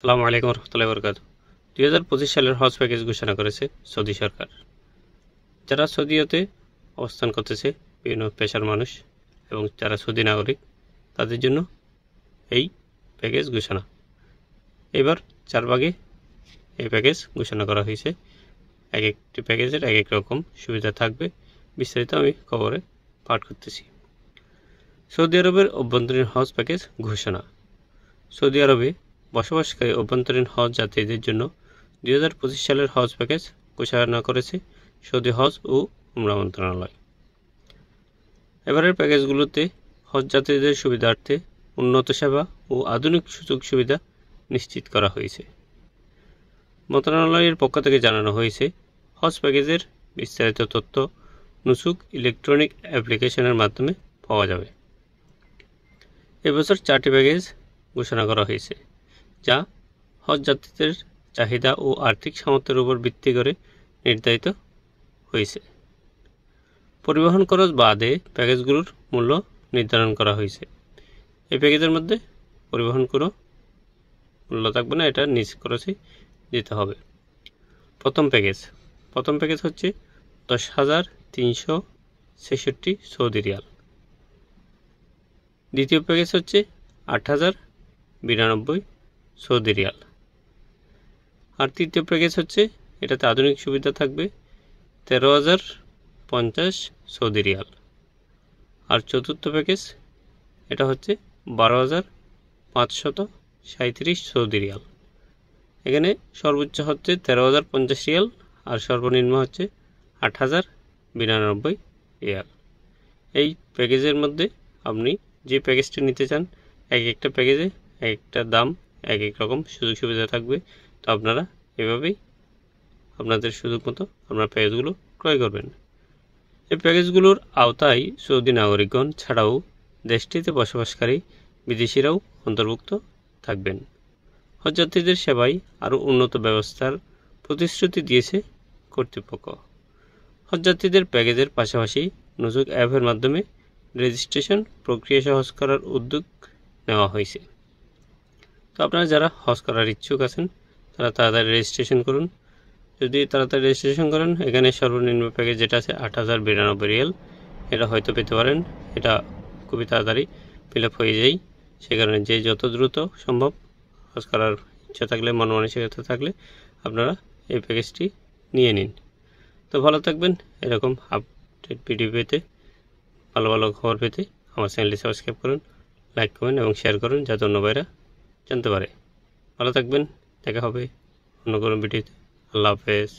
আসসালামু আলাইকুম রহমতুল্লাহি বরকাতুহু। 2025 সালের হজ প্যাকেজ ঘোষণা করেছে সৌদি সরকার। যারা সৌদিতে অবস্থান করতেছে, বিভিন্ন পেশার মানুষ এবং যারা সৌদি নাগরিক, তাদের জন্য এই প্যাকেজ ঘোষণা। এবার 4 ভাগে এই প্যাকেজ ঘোষণা করা হয়েছে। এক একটি প্যাকেজের এক এক রকম সুবিধা থাকবে। বিস্তারিত আমি খবরে পাঠ করতেছি। সৌদি আরবের অভ্যন্তরীণ হজ প্যাকেজ ঘোষণা। সৌদি আরবে বসবাসকারী অভ্যন্তরীণ হজ যাত্রীদের জন্য 2025 সালের হজ প্যাকেজ ঘোষণা করেছে সৌদি হজ ও উমরা মন্ত্রণালয়। এবারের প্যাকেজগুলোতে হজ যাত্রীদের সুবিধার্থে উন্নত সেবা ও আধুনিক সুযোগ সুবিধা নিশ্চিত করা হয়েছে। মন্ত্রণালয়ের পক্ষ থেকে জানানো হয়েছে, হজ প্যাকেজের বিস্তারিত তথ্য নুসুক ইলেকট্রনিক অ্যাপ্লিকেশনের মাধ্যমে পাওয়া যাবে। এবছর 4টি প্যাকেজ ঘোষণা করা হয়েছে, যা হজ যাত্রীদের চাহিদা ও আর্থিক সামর্থ্যের উপর ভিত্তি করে নির্ধারিত হয়েছে। পরিবহন খরচ বাদে প্যাকেজগুলোর মূল্য নির্ধারণ করা হয়েছে। এই প্যাকেজের মধ্যে পরিবহন কোনো মূল্য থাকবে না, এটা নিজ খরচে দিতে হবে। প্রথম প্যাকেজ হচ্ছে 10,366 সৌদি রিয়াল। দ্বিতীয় প্যাকেজ হচ্ছে 8,092 সৌদি রিয়াল। আর তৃতীয় প্যাকেজ হচ্ছে, এটাতে আধুনিক সুবিধা থাকবে, 13,050 সৌদি রিয়াল। আর চতুর্থ প্যাকেজ, এটা হচ্ছে 12,537 সৌদি রিয়াল। এখানে সর্বোচ্চ হচ্ছে 13,050 রিয়াল আর সর্বনিম্ন হচ্ছে 8,092 রিয়াল। এই প্যাকেজের মধ্যে আপনি যে প্যাকেজটি নিতে চান, এক একটা প্যাকেজে এক একটা দাম, এক এক রকম সুযোগ সুবিধা থাকবে। তো আপনারা এভাবেই আপনাদের সুযোগ মতো আপনার প্যাকেজগুলো ক্রয় করবেন। এই প্যাকেজগুলোর আওতায় সৌদি নাগরিকগণ ছাড়াও দেশটিতে বসবাসকারী বিদেশিরাও অন্তর্ভুক্ত থাকবেন। হজযাত্রীদের সেবায় আরও উন্নত ব্যবস্থার প্রতিশ্রুতি দিয়েছে কর্তৃপক্ষ। হজযাত্রীদের প্যাকেজের পাশাপাশি নুসুক অ্যাপের মাধ্যমে রেজিস্ট্রেশন প্রক্রিয়া সহজ করার উদ্যোগ নেওয়া হয়েছে। তো আপনারা যারা হজ করার ইচ্ছুক আছেন, তারা তাড়াতাড়ি রেজিস্ট্রেশন করুন। যদি তাড়াতাড়ি রেজিস্ট্রেশন করেন, এখানে সর্বনিম্ন প্যাকেজ যেটা আছে 8,092 রিয়াল, এটা হয়তো পেতে পারেন। এটা খুবই তাড়াতাড়ি ফিল আপ হয়ে যায়। সে কারণে যে যত দ্রুত সম্ভব হজ করার ইচ্ছা থাকলে, মন মানসিকতা থাকলে আপনারা এই প্যাকেজটি নিয়ে নিন। তো ভালো থাকবেন। এরকম আপডেট ভিডিও পেতে, ভালো ভালো খবর পেতে আমার চ্যানেলটি সাবস্ক্রাইব করুন, লাইক করুন এবং শেয়ার করুন, যাতে অন্য ভাইরা জানতে পারে। ভালো থাকবেন। দেখা হবে অন্য কোনো ভিডিওতে। আল্লাহ হাফেজ।